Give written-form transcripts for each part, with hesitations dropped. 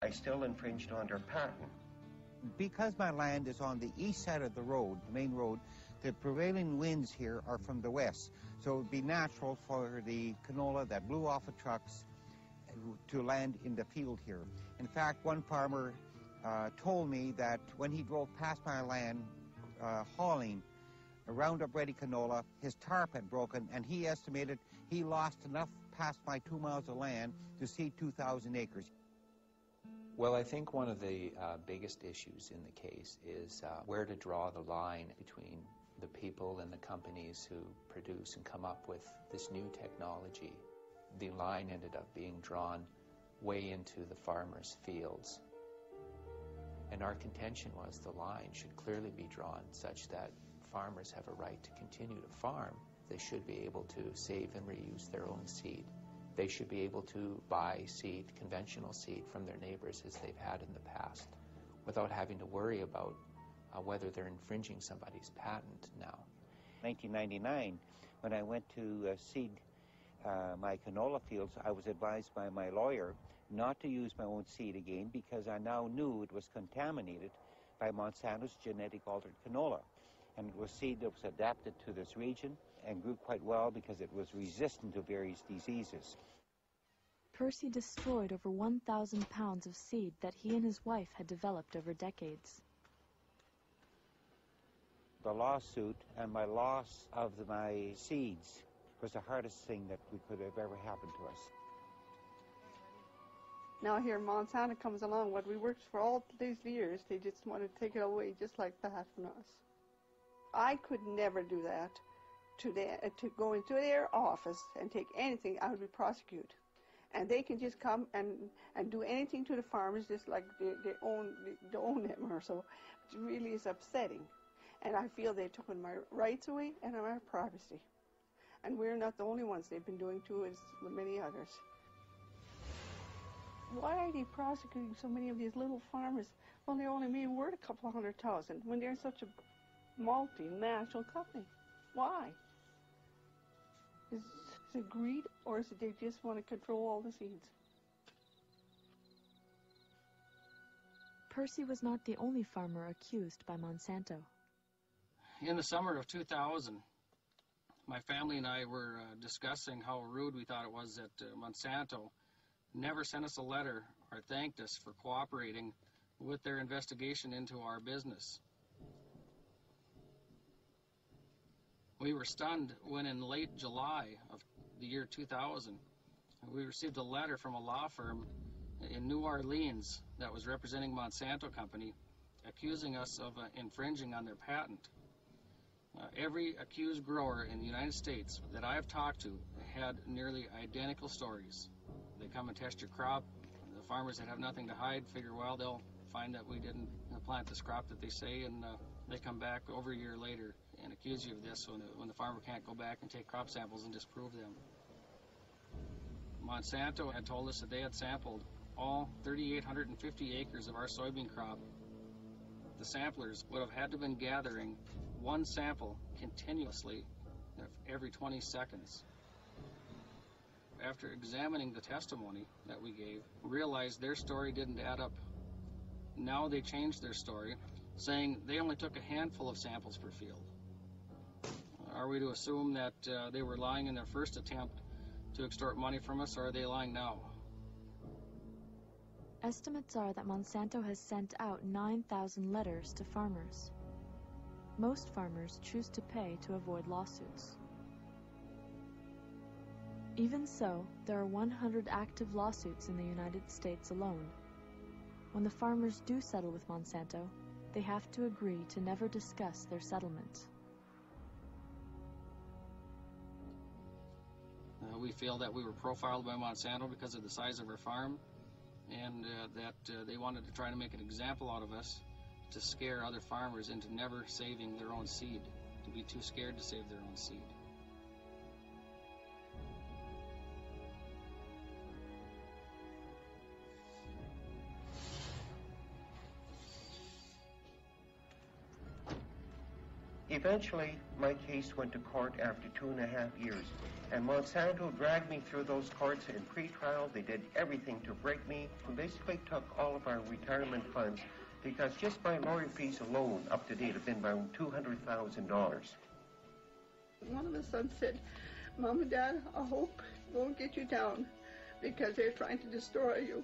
I still infringed on their patent. Because my land is on the east side of the road, the main road, the prevailing winds here are from the west. So it would be natural for the canola that blew off of trucks to land in the field here. In fact, one farmer told me that when he drove past my land hauling a Roundup-ready canola, his tarp had broken, and he estimated he lost enough past my 2 miles of land to seed 2,000 acres. Well, I think one of the biggest issues in the case is where to draw the line between the people and the companies who produce and come up with this new technology. The line ended up being drawn way into the farmers' fields. And our contention was the line should clearly be drawn such that farmers have a right to continue to farm. They should be able to save and reuse their own seed. They should be able to buy seed, conventional seed, from their neighbors as they've had in the past, without having to worry about whether they're infringing somebody's patent now. 1999, when I went to seed my canola fields, I was advised by my lawyer not to use my own seed again because I now knew it was contaminated by Monsanto's genetic altered canola. And it was seed that was adapted to this region and grew quite well because it was resistant to various diseases. Percy destroyed over 1,000 pounds of seed that he and his wife had developed over decades. The lawsuit and my loss of my seeds was the hardest thing that could have ever happened to us. Now here Monsanto comes along, what we worked for all these years, they just want to take it away just like that from us. I could never do that, to go into their office and take anything. I would be prosecuted. And they can just come and do anything to the farmers just like they own them or so. It really is upsetting. And I feel they've taken my rights away and my privacy. And we're not the only ones they've been doing to, as many others. Why are they prosecuting so many of these little farmers? Well, they're only being worth a couple of 100,000 when they're such a multinational company. Why? Is it greed, or is it they just want to control all the seeds? Percy was not the only farmer accused by Monsanto. In the summer of 2000, my family and I were discussing how rude we thought it was that Monsanto never sent us a letter or thanked us for cooperating with their investigation into our business. We were stunned when in late July of the year 2000, we received a letter from a law firm in New Orleans that was representing Monsanto Company, accusing us of infringing on their patent. Every accused grower in the United States that I've talked to had nearly identical stories. They come and test your crop. The farmers that have nothing to hide figure, well, they'll find that we didn't plant this crop that they say, and they come back over a year later and accuse you of this when the farmer can't go back and take crop samples and disprove them. Monsanto had told us that they had sampled all 3,850 acres of our soybean crop. The samplers would have had to have been gathering one sample continuously every 20 seconds. After examining the testimony that we gave, realized their story didn't add up. Now they changed their story, saying they only took a handful of samples per field. Are we to assume that they were lying in their first attempt to extort money from us, or are they lying now? Estimates are that Monsanto has sent out 9,000 letters to farmers. Most farmers choose to pay to avoid lawsuits. Even so, there are 100 active lawsuits in the United States alone. When the farmers do settle with Monsanto, they have to agree to never discuss their settlement. We feel that we were profiled by Monsanto because of the size of our farm, and that they wanted to try to make an example out of us to scare other farmers into never saving their own seed, to be too scared to save their own seed. Eventually, my case went to court after 2.5 years. And Monsanto dragged me through those courts in pre-trial. They did everything to break me. They basically took all of our retirement funds because just my lawyer fees alone up to date have been around $200,000. One of the sons said, "Mom and Dad, I hope it won't get you down because they're trying to destroy you.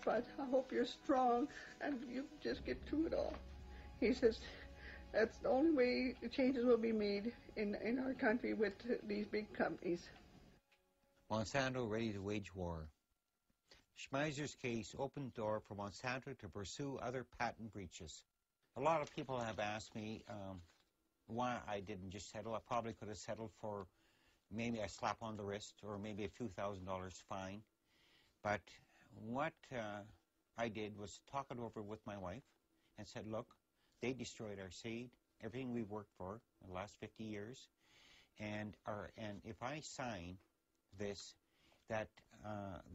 But I hope you're strong and you just get through it all." He says, that's the only way the changes will be made in our country with these big companies. Monsanto ready to wage war. Schmeizer's case opened the door for Monsanto to pursue other patent breaches. A lot of people have asked me why I didn't just settle. I probably could have settled for maybe a slap on the wrist or maybe a few $1,000 fine. But what I did was talk it over with my wife and said, look, they destroyed our seed, everything we've worked for in the last 50 years. And if I sign this, that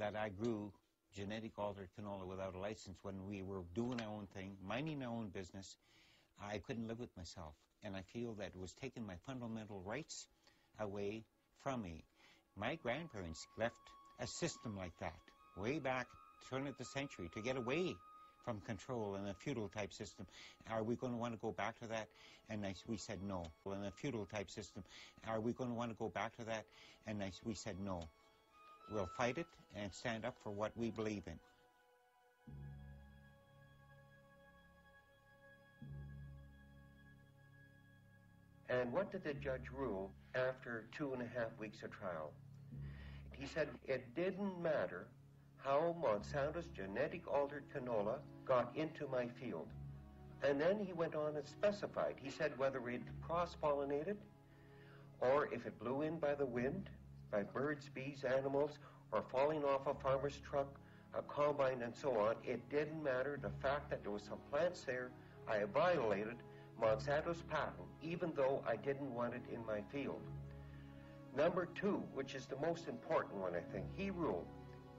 I grew genetic altered canola without a license when we were doing our own thing, minding our own business, I couldn't live with myself. And I feel that it was taking my fundamental rights away from me. My grandparents left a system like that way back, turn of the century, to get away from control in a feudal type system. Are we going to want to go back to that? And we said no. In a feudal type system, are we going to want to go back to that? And we said no. We'll fight it and stand up for what we believe in. And what did the judge rule after 2.5 weeks of trial? He said it didn't matter how Monsanto's genetic altered canola got into my field. And then he went on and specified. He said whether it cross-pollinated or if it blew in by the wind, by birds, bees, animals, or falling off a farmer's truck, a combine, and so on, it didn't matter. The fact that there was some plants there, I violated Monsanto's patent, even though I didn't want it in my field. Number 2, which is the most important one, I think, he ruled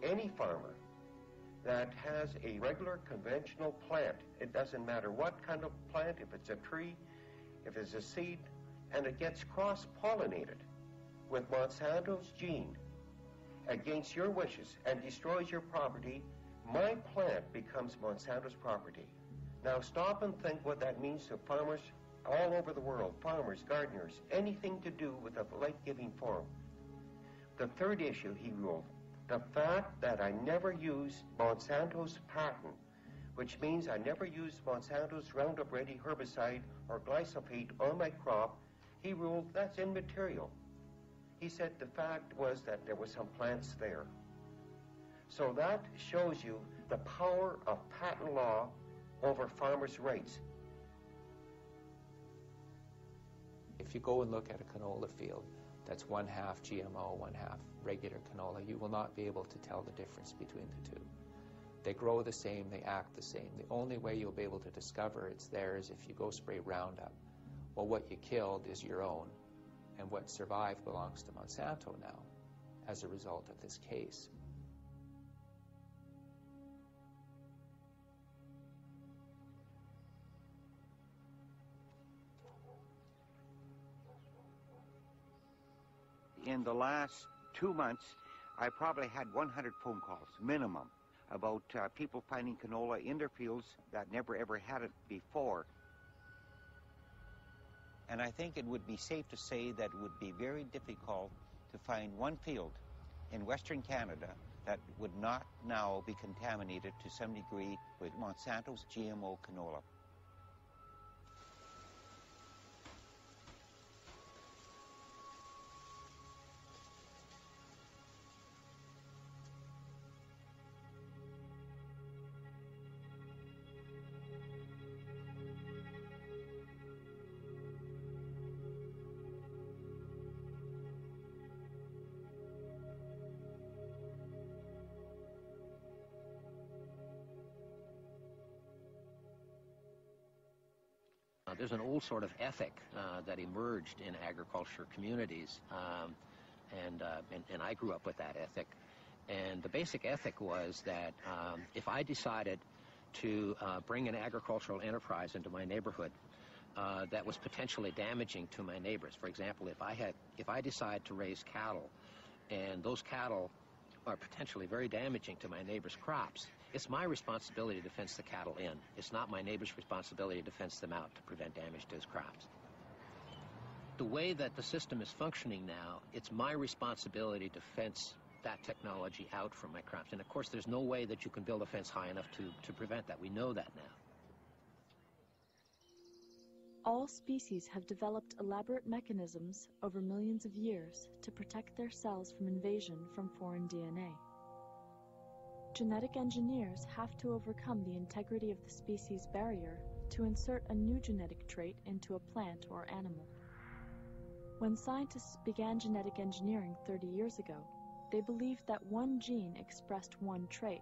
any farmer that has a regular conventional plant, it doesn't matter what kind of plant, if it's a tree, if it's a seed, and it gets cross-pollinated with Monsanto's gene against your wishes and destroys your property, my plant becomes Monsanto's property. Now stop and think what that means to farmers all over the world, farmers, gardeners, anything to do with a life-giving form. The third issue he ruled, the fact that I never used Monsanto's patent, which means I never used Monsanto's Roundup Ready herbicide or glyphosate on my crop, he ruled that's immaterial. He said the fact was that there were some plants there. So that shows you the power of patent law over farmers' rights. If you go and look at a canola field that's 1/2 GMO, 1/2 regular canola, you will not be able to tell the difference between the two. They grow the same, they act the same. The only way you'll be able to discover it's there is if you go spray Roundup. Well, what you killed is your own, and what survived belongs to Monsanto now as a result of this case. In the last 2 months, I probably had 100 phone calls, minimum, about people finding canola in their fields that never ever had it before. And I think it would be safe to say that it would be very difficult to find one field in Western Canada that would not now be contaminated to some degree with Monsanto's GMO canola. There's an old sort of ethic that emerged in agriculture communities, and I grew up with that ethic. And the basic ethic was that if I decided to bring an agricultural enterprise into my neighborhood that was potentially damaging to my neighbors, for example, if I decide to raise cattle and those cattle are potentially very damaging to my neighbor's crops, it's my responsibility to fence the cattle in. It's not my neighbor's responsibility to fence them out to prevent damage to his crops. The way that the system is functioning now, it's my responsibility to fence that technology out from my crops. And of course, there's no way that you can build a fence high enough to prevent that. We know that now. All species have developed elaborate mechanisms over millions of years to protect their cells from invasion from foreign DNA. Genetic engineers have to overcome the integrity of the species barrier to insert a new genetic trait into a plant or animal. When scientists began genetic engineering 30 years ago, they believed that one gene expressed one trait,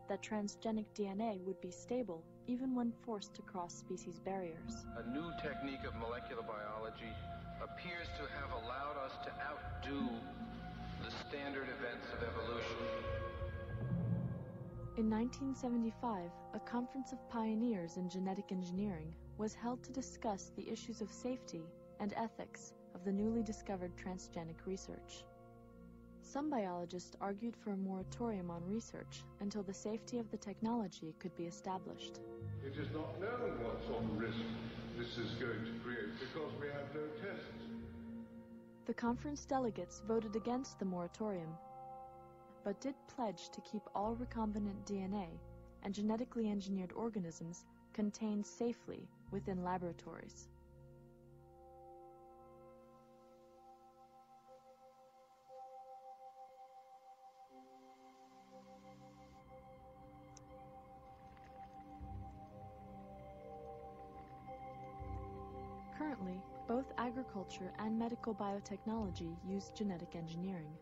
that transgenic DNA would be stable even when forced to cross species barriers. A new technique of molecular biology appears to have allowed us to outdo the standard events of evolution. In 1975, a conference of pioneers in genetic engineering was held to discuss the issues of safety and ethics of the newly discovered transgenic research. Some biologists argued for a moratorium on research until the safety of the technology could be established. It is not known what sort of risk this is going to create because we have no tests. The conference delegates voted against the moratorium, but did pledge to keep all recombinant DNA and genetically engineered organisms contained safely within laboratories. Currently, both agriculture and medical biotechnology use genetic engineering.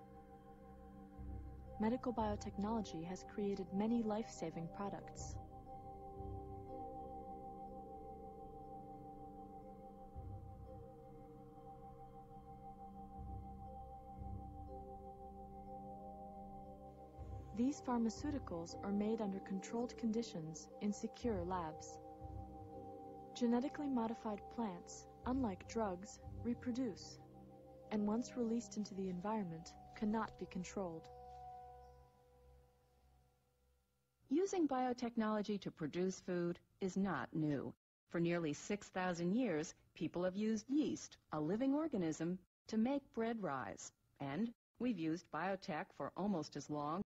Medical biotechnology has created many life-saving products. These pharmaceuticals are made under controlled conditions in secure labs. Genetically modified plants, unlike drugs, reproduce, and once released into the environment, cannot be controlled. Using biotechnology to produce food is not new. For nearly 6,000 years, people have used yeast, a living organism, to make bread rise. And we've used biotech for almost as long